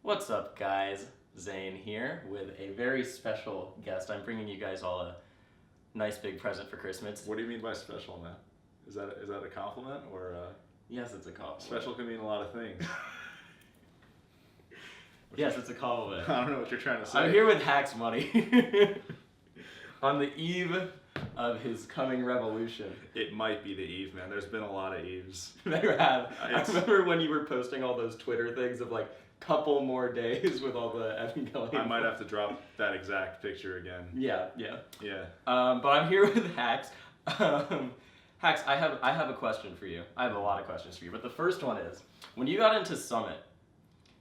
What's up, guys? Zane here with a very special guest. I'm bringing you guys all a nice big present for Christmas. What do you mean by special, man? Is that a compliment or Yes, it's a compliment. special can mean a lot of things. Yes, it's a compliment. I don't know what you're trying to say. I'm here with Hack's Money on the eve of his coming revolution. It might be the eve, man. There's been a lot of eves. There have. I It's- remember when you were posting all those Twitter things of like couple more days with all the Epengu. I might have to drop that exact picture again. Yeah. Yeah. But I'm here with Hacks. Hacks, I have a question for you. I have a lot of questions for you, but the first one is, when you got into Summit,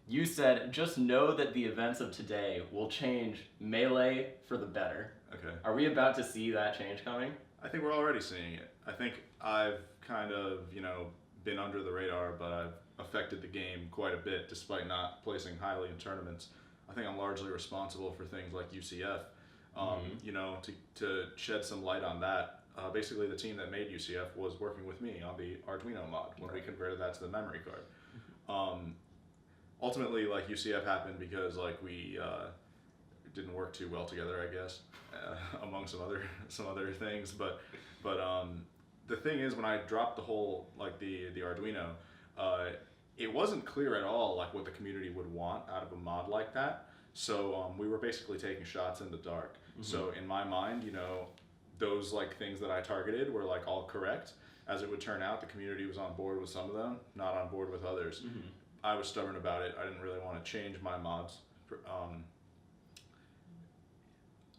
you said, just know that the events of today will change Melee for the better. Okay. Are we about to see that change coming? I think we're already seeing it. I think I've kind of, been under the radar, but I've affected the game quite a bit despite not placing highly in tournaments. I think I'm largely responsible for things like UCF. To shed some light on that, basically the team that made UCF was working with me on the Arduino mod when we converted that to the memory card. Ultimately, like, UCF happened because we didn't work too well together, I guess, among some other things. But the thing is, when I dropped the whole the Arduino, it wasn't clear at all what the community would want out of a mod like that. So we were basically taking shots in the dark. Mm-hmm. So in my mind, those things that I targeted were all correct. As it would turn out, the community was on board with some of them, not on board with others. Mm-hmm. I was stubborn about it. I didn't really want to change my mods.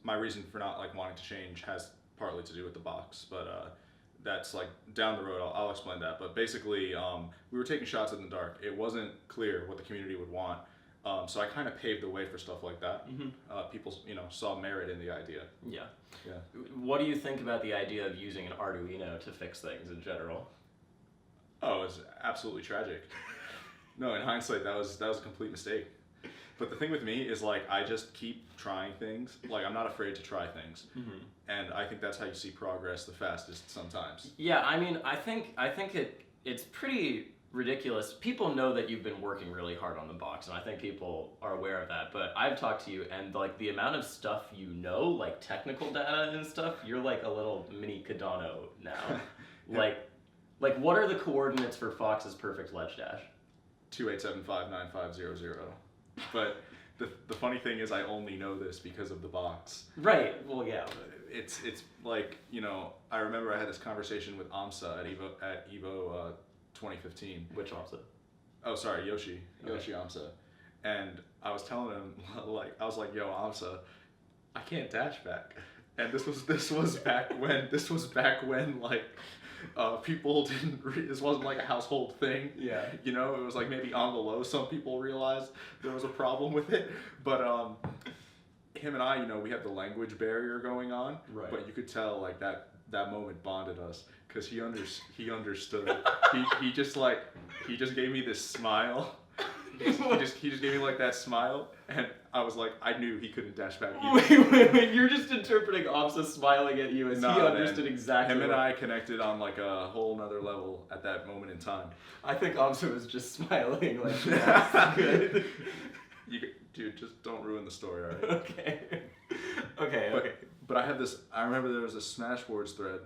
My reason for not wanting to change has partly to do with the box, but that's down the road. I'll explain that. But basically, we were taking shots in the dark. It wasn't clear what the community would want, so I kind of paved the way for stuff like that. Mm-hmm. People, saw merit in the idea. Yeah. Yeah. What do you think about the idea of using an Arduino to fix things in general? Oh, it's absolutely tragic. No, in hindsight, that was a complete mistake. But the thing with me is I just keep trying things. I'm not afraid to try things, mm-hmm. and I think that's how you see progress the fastest sometimes. Yeah, I mean, I think it's pretty ridiculous. People know that you've been working really hard on the box, and I think people are aware of that. But I've talked to you, and the amount of stuff technical data and stuff, you're like a little mini Cardano now. Yeah. What are the coordinates for Fox's perfect ledge dash? 28759500. But the funny thing is, I only know this because of the box. Right. Well, yeah. It's I remember I had this conversation with Amsa at Evo 2015. Which Amsa? Oh, sorry, Yoshi Amsa. And I was telling him I was like, yo, Amsa, I can't dash back. And this was back when people didn't. This wasn't a household thing. Yeah. It was maybe on the low. Some people realized there was a problem with it, but him and I, we have the language barrier going on. Right. But you could tell that moment bonded us because he understood. he just gave me this smile. He just gave me that smile, and I was I knew he couldn't dash back either. Wait, you're just interpreting Amsa smiling at you as he understood exactly. Him and I connected on a whole nother level at that moment in time. I think Amsa was just smiling that's good. Dude, just don't ruin the story, alright? Okay. But I remember there was a Smashboards thread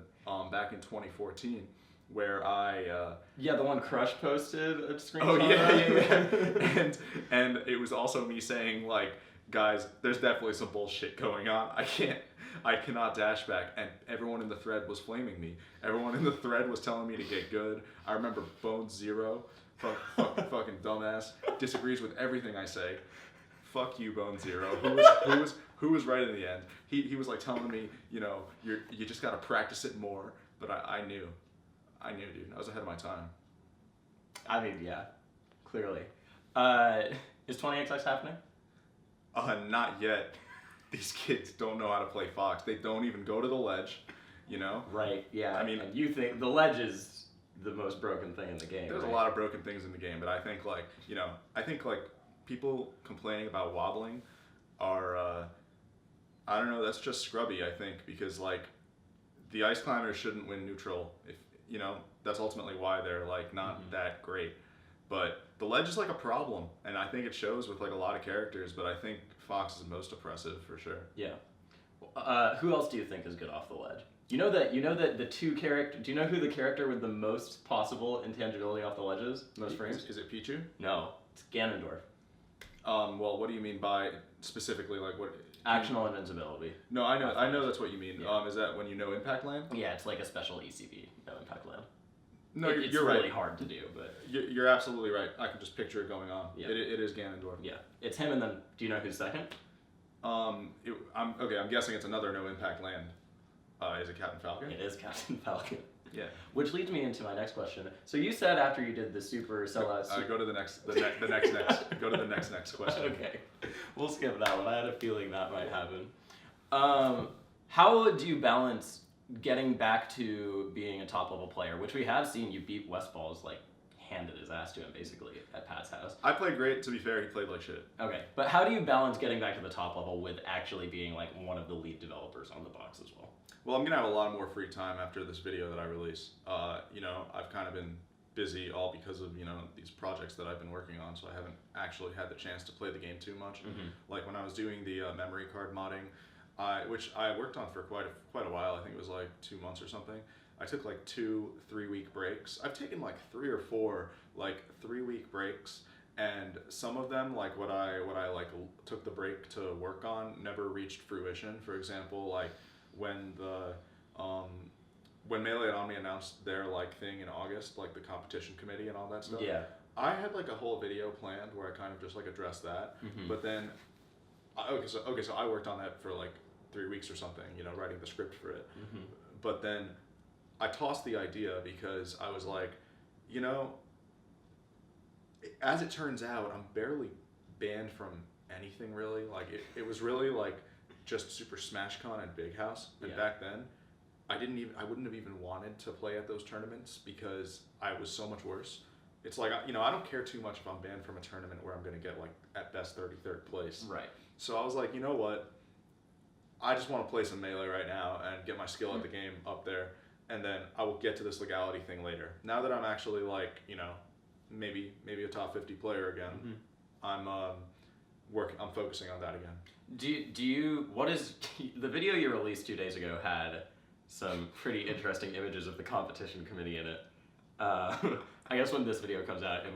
back in 2014 where I the one Crush posted a screenshot. Oh yeah. and it was also me saying guys, there's definitely some bullshit going on. I cannot dash back, and everyone in the thread was flaming me. Everyone in the thread was telling me to get good. I remember Bones Zero, fucking dumbass, disagrees with everything I say. Fuck you, Bone Zero. Who was right in the end? He was telling me, you just gotta practice it more. But I knew, dude. I was ahead of my time. I mean, yeah, clearly. Is 20XX happening? Not yet. These kids don't know how to play Fox. They don't even go to the ledge, Right. Yeah. I mean, and you think the ledge is the most broken thing in the game? There's right? a lot of broken things in the game, but I think people complaining about wobbling are I don't know, that's just scrubby, I think, because the ice climbers shouldn't win neutral. If that's ultimately why they're not that great. But the ledge is like a problem, and I think it shows with like a lot of characters. But I think Fox is most oppressive for sure. Yeah. Who else do you think is good off the ledge? You know that the two character. Do you know who the character with the most possible intangibility off the ledge is? Most frames? Is it Pichu? No, it's Ganondorf. Well, what do you mean by specifically like what? Actional invincibility. No, I know that's what you mean. Yeah. Is that when you know Impact Land? Yeah, it's like a special ECB, no impact land. No, It's you're really right. hard to do, but You're absolutely right. I can just picture it going on. Yeah. It is Ganondorf. yeah, it's him. And then, do you know who's second? I'm guessing it's another no impact land. Is it Captain Falcon? It is Captain Falcon. Yeah. Which leads me into my next question. So you said after you did the super sellout. Go to the next. Go to the next question. Okay, we'll skip that one. I had a feeling that might happen. How do you balance getting back to being a top level player, which we have seen you beat Westfall's like handed his ass to him basically at Pat's house. I played great. To be fair, he played like shit. Okay, but how do you balance getting back to the top level with actually being like one of the lead developers on the box as well? Well, I'm gonna have a lot more free time after this video that I release. I've kind of been busy all because of these projects that I've been working on, so I haven't actually had the chance to play the game too much. Mm-hmm. Like when I was doing the memory card modding, which I worked on for quite a while. I think it was like 2 months or something. I took like 2-3 week breaks. I've taken like 3 or 4 like 3-week breaks, and some of them, like what I like took the break to work on, never reached fruition. For example, like when Melee and Omni announced their like thing in August, like the competition committee and all that stuff. Yeah. I had like a whole video planned where I kind of just like addressed that, Mm-hmm. but then so I worked on that for like 3 weeks or something, writing the script for it. Mm-hmm. But then I tossed the idea because I was like, as it turns out, I'm barely banned from anything really. Like it was really like just Super Smash Con and Big House. And Yeah. back then, I wouldn't have even wanted to play at those tournaments because I was so much worse. It's like, I don't care too much if I'm banned from a tournament where I'm going to get like at best 33rd place. Right. So I was like, you know what? I just want to play some Melee right now and get my skill at the game up there, and then I will get to this legality thing later. Now that I'm actually like, maybe a top 50 player again, Mm-hmm. I'm focusing on that again. Do you what is the video you released 2 days ago had some pretty interesting images of the competition committee in it. I guess when this video comes out, it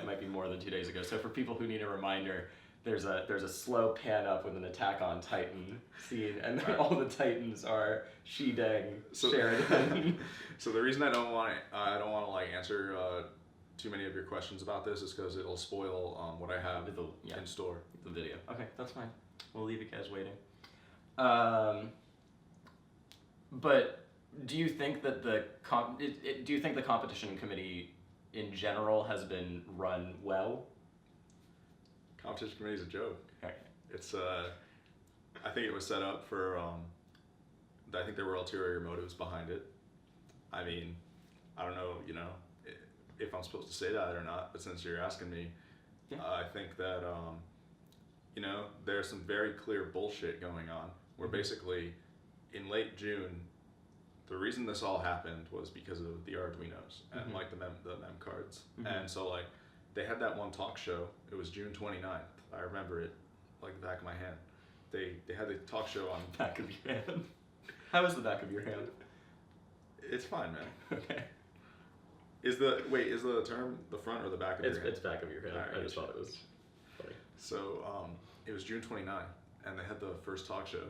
might be more than 2 days ago. So for people who need a reminder, there's a slow pan up with an Attack on Titan scene, and Right. all the Titans are Shideng, So- Sheridan. So the reason I don't want to like answer too many of your questions about this is because it'll spoil what I have Yeah. in store. The video. Okay, that's fine. We'll leave you guys waiting. But do you think that the competition committee in general has been run well? Competition committee is a joke. Okay. It's I think it was set up for I think there were ulterior motives behind it. I mean, I don't know, if I'm supposed to say that or not, but since you're asking me, Yeah. I think that there's some very clear bullshit going on where basically in late June, the reason this all happened was because of the Arduinos and like the mem cards. And so like they had that one talk show. It was June 29th. I remember it like the back of my hand. They had the talk show on. Back of your hand. How is the back of your hand? It's fine, man. Okay. Is the term the front or the back of your hand? It's back of your hand. Alright, I just good thought it was funny. So it was June 29th, and they had the first talk show,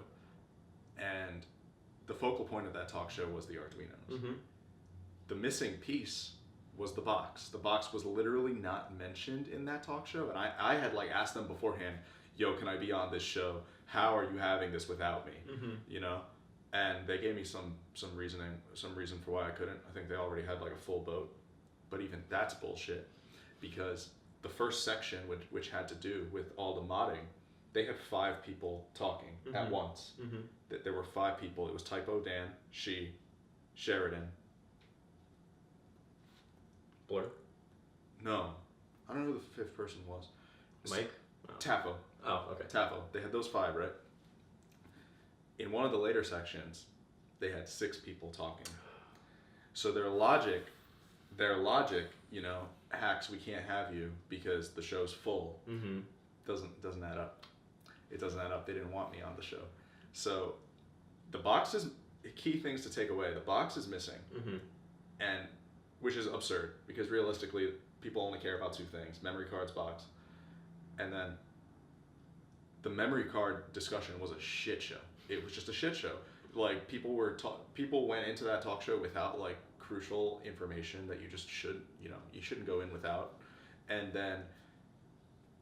and the focal point of that talk show was the Arduinos. Mm-hmm. The missing piece was the box. The box was literally not mentioned in that talk show, and I had like asked them beforehand, "Yo, can I be on this show? How are you having this without me?" And they gave me some reason for why I couldn't. I think they already had like a full boat, but even that's bullshit, because the first section, which had to do with all the modding, they had 5 people talking at once. There were 5 people. It was Typo Dan, She, Sheridan. Blur? No, I don't know who the 5th person was. Mike? Taffo. Oh, okay. Taffo. They had those 5, right? In one of the later sections, they had 6 people talking. So their logic, hacks, we can't have you because the show's full. Mm-hmm. Doesn't add up. It doesn't add up. They didn't want me on the show. So the box is key things to take away. The box is missing, Mm-hmm. and which is absurd because realistically, people only care about two things: memory cards, box, and then the memory card discussion was a shit show. It was just a shit show. Like people went into that talk show without like crucial information that you just you shouldn't go in without, and then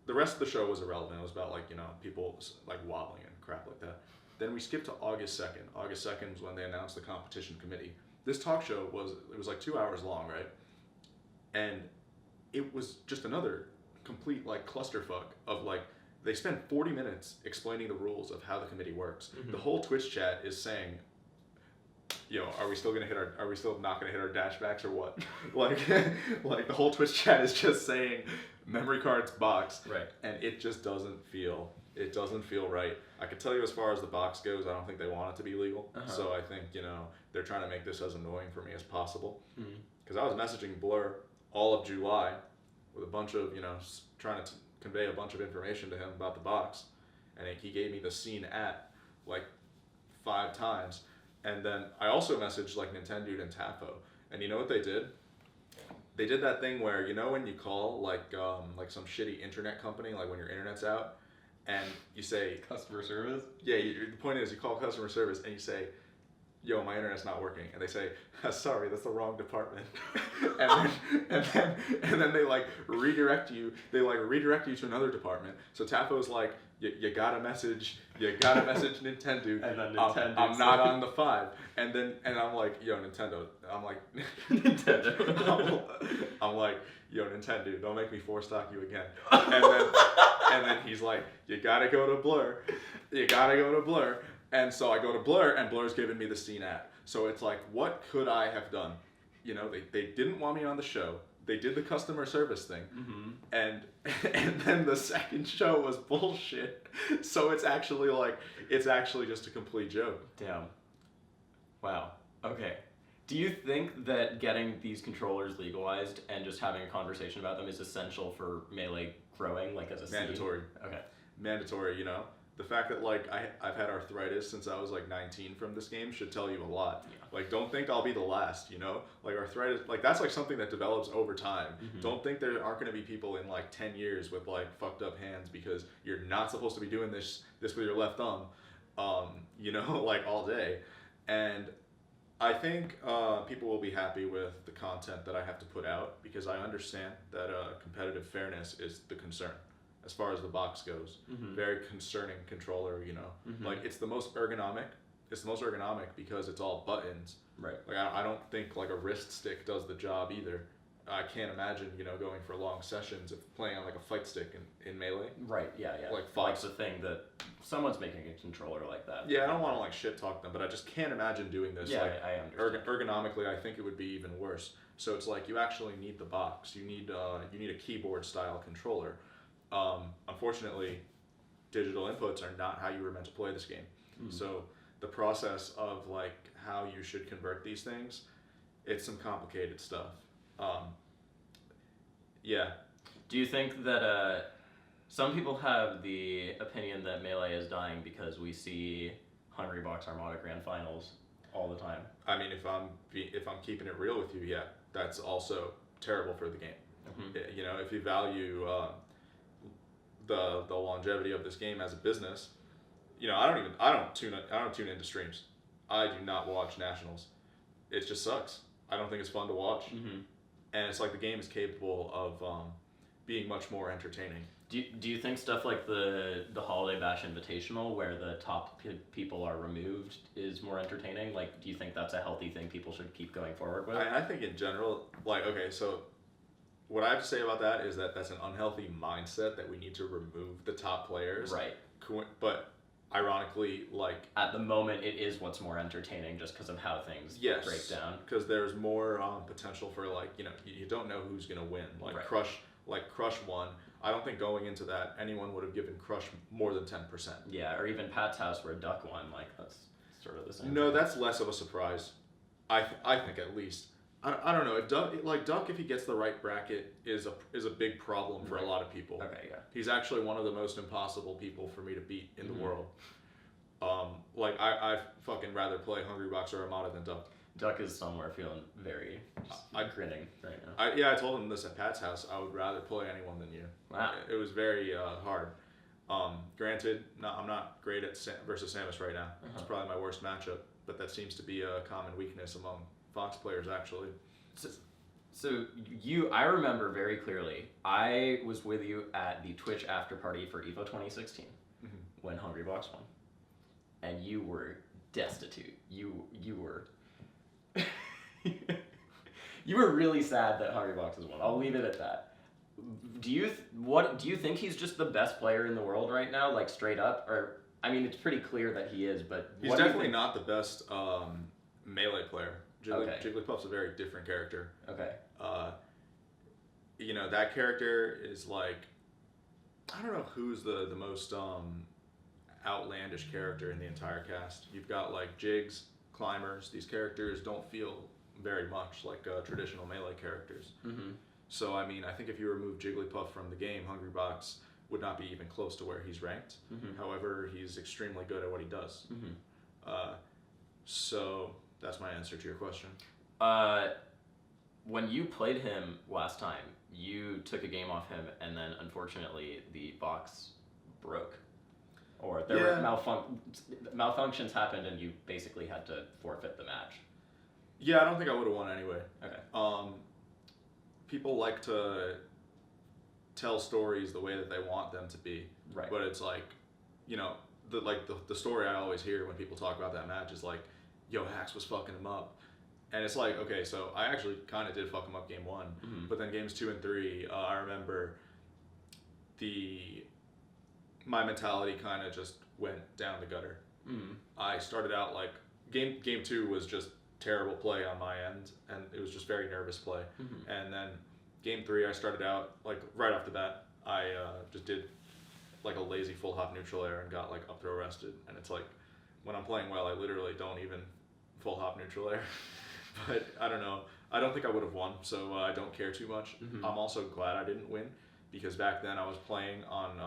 the rest of the show was irrelevant. It was about like people like wobbling and crap like that. Then we skipped to August 2nd. August 2nd was when they announced the competition committee. This talk show was like 2 hours long, right? And it was just another complete like clusterfuck of like they spent 40 minutes explaining the rules of how the committee works. Mm-hmm. The whole Twitch chat is saying, are we still not gonna hit our dashbacks or what? like the whole Twitch chat is just saying memory cards box. Right. And it just doesn't feel right. I can tell you as far as the box goes, I don't think they want it to be legal. Uh-huh. So I think, they're trying to make this as annoying for me as possible. Mm-hmm. Because I was messaging Blur all of July with a bunch of, trying to convey a bunch of information to him about the box. And he gave me the scene at like 5 times. And then I also messaged like Nintendo and Tafo. And you know what they did? They did that thing where, when you call like some shitty internet company, like when your internet's out, and you say Customer service? Yeah, the point is you call customer service and you say, yo, my internet's not working, and they say, sorry, that's the wrong department, and then they like redirect you to another department. So Tafo's like, you gotta message Nintendo. And then Nintendo. I'm not on the 5, and I'm like, yo, Nintendo. I'm like, Nintendo. I'm like, yo, Nintendo, don't make me force stock you again. And then he's like, you gotta go to Blur. And so I go to Blur, and Blur's giving me the scene ad. So it's like, what could I have done? They didn't want me on the show. They did the customer service thing. Mm-hmm. And then the second show was bullshit. So it's actually just a complete joke. Damn. Wow. Okay. Do you think that getting these controllers legalized and just having a conversation about them is essential for Melee growing, like as a Mandatory. Scene? Okay. Mandatory, The fact that like I've had arthritis since I was like 19 from this game should tell you a lot. Yeah. Like don't think I'll be the last, Like arthritis, like that's like something that develops over time. Mm-hmm. Don't think there aren't going to be people in like 10 years with like fucked up hands because you're not supposed to be doing this with your left thumb, like all day. And I think people will be happy with the content that I have to put out because I understand that competitive fairness is the concern. As far as the box goes, Mm-hmm. very concerning controller, Mm-hmm. Like it's the most ergonomic. It's the most ergonomic because it's all buttons. Right. Like I don't think like a wrist stick does the job either. I can't imagine, going for long sessions of playing on like a fight stick in Melee. Right, yeah. Like the thing that someone's making a controller like that. Yeah, I don't want to like shit talk them, but I just can't imagine doing this. Yeah, like, I understand. Ergonomically, I think it would be even worse. So it's like you actually need the box. You need a keyboard style controller. Unfortunately, digital inputs are not how you were meant to play this game. Mm. So the process of like how you should convert these things, it's some complicated stuff. Yeah. Do you think that some people have the opinion that Melee is dying because we see Hungrybox Armada Grand Finals all the time? I mean, if I'm keeping it real with you, yeah, that's also terrible for the game. Mm-hmm. If you value the longevity of this game as a business, I don't tune into streams. I do not watch nationals. It just sucks. I don't think it's fun to watch. Mm-hmm. And it's like the game is capable of being much more entertaining. Do you think stuff like the Holiday Bash Invitational, where the top people are removed, is more entertaining? Like, do you think that's a healthy thing people should keep going forward with? I think in general, like, okay, so what I have to say about that is that that's an unhealthy mindset that we need to remove the top players. Right. But ironically, like... At the moment, it is what's more entertaining just because of how things break down. Because there's more potential for, like, you don't know who's going to win. Like, Right. Crush won. I don't think going into that, anyone would have given Crush more than 10%. Yeah, or even Pat's House where Duck won. Like, that's sort of the same No, thing. that's less of a surprise. I think at least. I don't know. Duck, if he gets the right bracket, is a big problem for a lot of people. Okay, yeah. He's actually one of the most impossible people for me to beat in the world. I fucking rather play Hungrybox or Armada than Duck. Duck is somewhere feeling very grinning right now. I told him this at Pat's house. I would rather play anyone than you. Wow. It was very hard. Granted, I'm not great at versus Samus right now. It's probably my worst matchup, but that seems to be a common weakness among Fox players, actually. So I remember very clearly, I was with you at the Twitch after party for EVO 2016 when Hungrybox won. And you were destitute. You were... you were really sad that Hungrybox has won. I'll leave it at that. Do you think he's just the best player in the world right now, like straight up? Or I mean, it's pretty clear that he is, but he's definitely not the best melee player. Jigglypuff's a very different character. Okay. That character is like, I don't know who's the most outlandish character in the entire cast. You've got like Jigs, Climbers. These characters don't feel very much like traditional melee characters. So, I mean, I think if you remove Jigglypuff from the game, Hungrybox would not be even close to where he's ranked. However, he's extremely good at what he does. So, that's my answer to your question. When you played him last time, you took a game off him, and then, unfortunately, the box broke. Or there were malfunctions happened, and you basically had to forfeit the match. Yeah, I don't think I would have won anyway. Okay. People like to tell stories the way that they want them to be. Right. But it's like, the story I always hear when people talk about that match is like, yo, Hax was fucking him up. And it's like, okay, so I actually kind of did fuck him up game 1. But then games 2 and 3, I remember my mentality kind of just went down the gutter. I started out like, game 2 was just terrible play on my end, and it was just very nervous play. And then game 3, I started out like right off the bat, I just did like a lazy full hop neutral air and got like up throw arrested. And it's like, when I'm playing well, I literally don't even full hop neutral air. But I don't know. I don't think I would have won, so I don't care too much. I'm also glad I didn't win, because back then I was playing on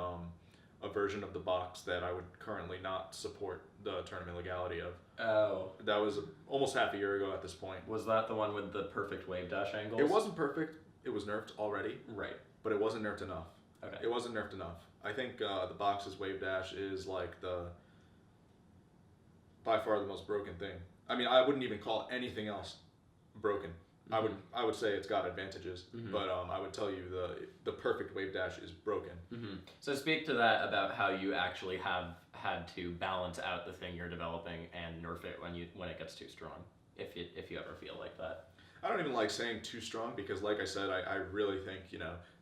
a version of the box that I would currently not support the tournament legality of. Oh. That was almost half a year ago at this point. Was that the one with the perfect wave dash angles? It wasn't perfect. It was nerfed already. Right. But it wasn't nerfed enough. Okay. It wasn't nerfed enough. I think the box's wave dash is like by far the most broken thing. I mean, I wouldn't even call anything else broken. I would say it's got advantages, but I would tell you the perfect wave dash is broken. So speak to that about how you actually have had to balance out the thing you're developing and nerf it when it gets too strong, if you ever feel like that. I don't even like saying too strong, because like I said, I really think,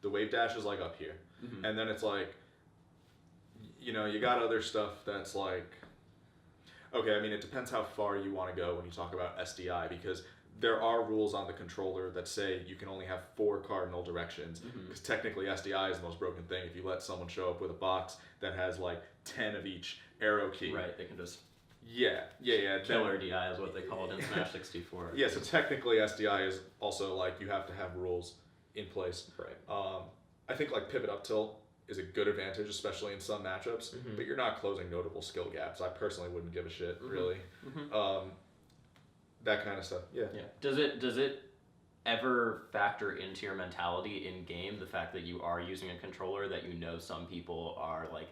the wave dash is like up here. And then it's like, you got other stuff that's like, okay, I mean, it depends how far you want to go when you talk about SDI, because there are rules on the controller that say you can only have 4 cardinal directions, because technically SDI is the most broken thing. If you let someone show up with a box that has like 10 of each arrow key. Right, they can just... Yeah. Killer DI is what they call it in Smash 64. Yeah, so technically SDI is also like, you have to have rules in place. Right. I think like pivot up tilt is a good advantage, especially in some matchups, but you're not closing notable skill gaps. I personally wouldn't give a shit, really. That kind of stuff. Yeah. Does it ever factor into your mentality in game, the fact that you are using a controller that some people are like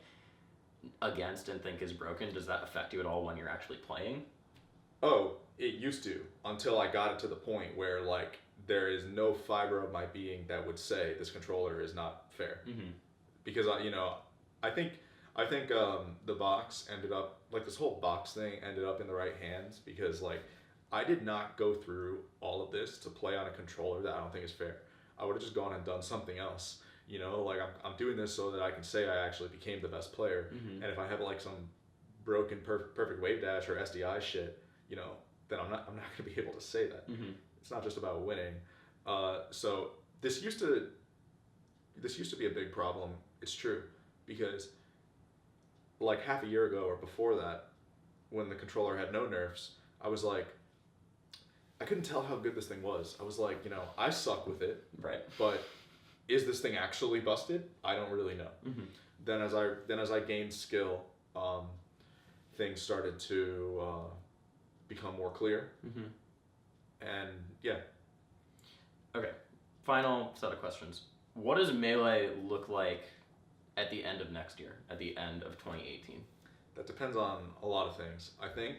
against and think is broken? Does that affect you at all when you're actually playing? Oh, it used to, until I got it to the point where like there is no fiber of my being that would say this controller is not fair. Because I think the box ended up, like, this whole box thing ended up in the right hands, because like I did not go through all of this to play on a controller that I don't think is fair. I would have just gone and done something else. Like I'm doing this so that I can say I actually became the best player. And if I have like some broken perfect wave dash or SDI shit, then I'm not gonna be able to say that. It's not just about winning. So this used to be a big problem. It's true, because like half a year ago or before that, when the controller had no nerfs, I was like, I couldn't tell how good this thing was. I was like, I suck with it, Right. but is this thing actually busted? I don't really know. Mm-hmm. Then as I gained skill, things started to become more clear. Mm-hmm. And yeah. Okay. Final set of questions. What does Melee look like at the end of next year? At the end of 2018? That depends on a lot of things. I think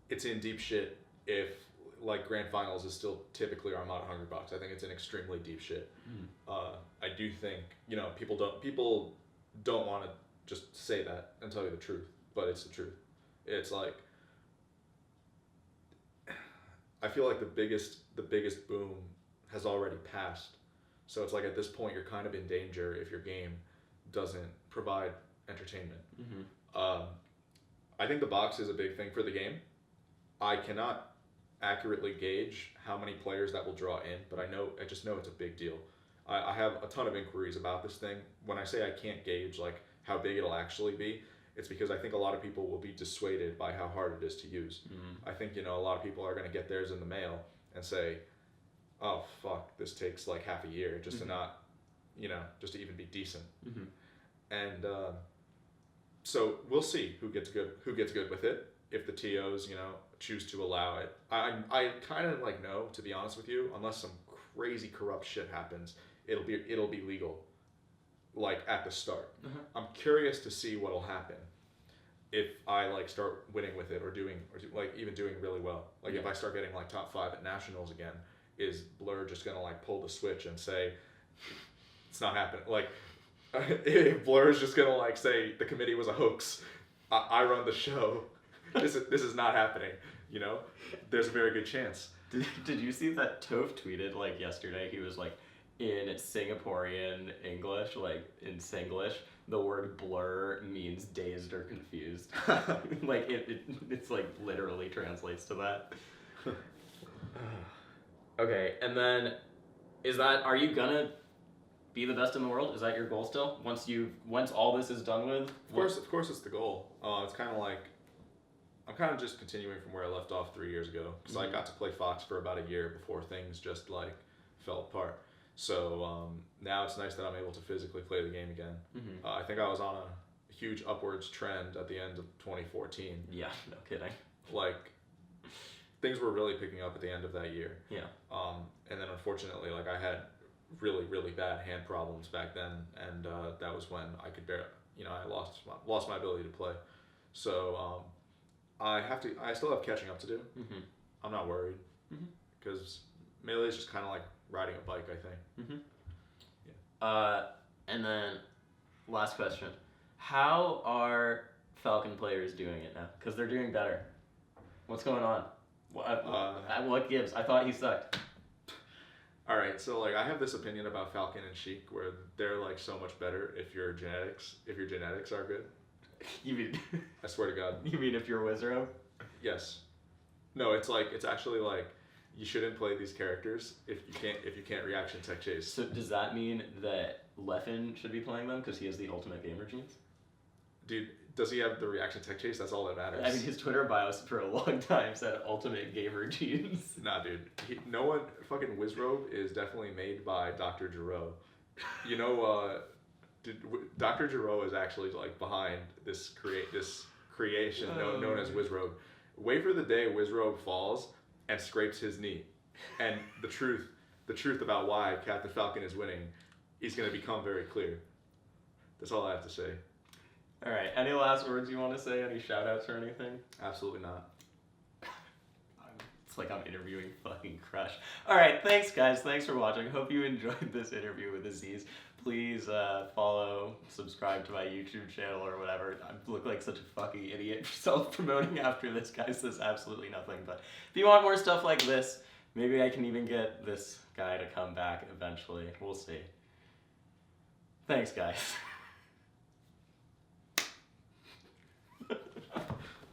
it's in deep shit if like grand finals is still typically Armada Hungrybox. I think it's in extremely deep shit. I do think people don't want to just say that and tell you the truth, but it's the truth. It's like I feel like the biggest boom has already passed. So it's like at this point you're kind of in danger if your game doesn't provide entertainment. Mm-hmm. I think the box is a big thing for the game. I cannot accurately gauge how many players that will draw in, but I just know it's a big deal. I have a ton of inquiries about this thing. When I say I can't gauge like how big it'll actually be, it's because I think a lot of people will be dissuaded by how hard it is to use. Mm-hmm. I think a lot of people are going to get theirs in the mail and say, oh fuck, this takes like half a year just to not, just to even be decent. Mm-hmm. And so we'll see who gets good with it. If the TOs, choose to allow it, I kind of like know, to be honest with you, unless some crazy corrupt shit happens, it'll be legal, like at the start. Uh-huh. I'm curious to see what'll happen if I like start winning with it or like even doing really well. Like if I start getting like top 5 at nationals again, is Blur just gonna like pull the switch and say it's not happening? Like if Blur is just gonna like say the committee was a hoax, I run the show. This is not happening. There's a very good chance. Did you see that Toph tweeted like yesterday? He was like, in Singaporean English, like in Singlish, the word blur means dazed or confused. Like it's like literally translates to that. Okay, and then are you gonna be the best in the world? Is that your goal still? Once all this is done with? Of course it's the goal. It's kind of like I'm kind of just continuing from where I left off 3 years ago, because I got to play Fox for about a year before things just like fell apart. So now it's nice that I'm able to physically play the game again. Mm-hmm. I think I was on a huge upwards trend at the end of 2014. Yeah, no kidding. Like things were really picking up at the end of that year. Yeah. And then unfortunately, like I had really, really bad hand problems back then, and that was when I could I lost my ability to play. So I still have catching up to do. Mm-hmm. I'm not worried, because Melee is just kind of like riding a bike, I think. Mm-hmm. Yeah. And then last question: how are Falcon players doing it now? Because they're doing better. What's going on? What gives? I thought he sucked. All right, so like I have this opinion about Falcon and Sheik where they're like so much better if your genetics are good. You mean? I swear to God. You mean if you're Wizzrobe? Yes. No, it's actually like you shouldn't play these characters if you can't reaction tech chase. So does that mean that Leffen should be playing them because he has the ultimate gamer genes? Dude, does he have the reaction tech chase? That's all that matters. I mean, his Twitter bio for a long time said ultimate gamer genes. Nah, dude. Fucking Wizzrobe is definitely made by Dr. Giroux. Dr. Giroux is actually like behind this creation known as Wizzrobe. Wait for the day Wizzrobe falls and scrapes his knee, and the truth about why Captain Falcon is winning is going to become very clear. That's all I have to say. All right. Any last words you want to say? Any shout outs or anything? Absolutely not. It's like I'm interviewing fucking Crush. All right. Thanks, guys. Thanks for watching. Hope you enjoyed this interview with Aziz. Please follow, subscribe to my YouTube channel or whatever. I look like such a fucking idiot for self-promoting after this, guys. This is absolutely nothing. But if you want more stuff like this, maybe I can even get this guy to come back eventually. We'll see. Thanks, guys.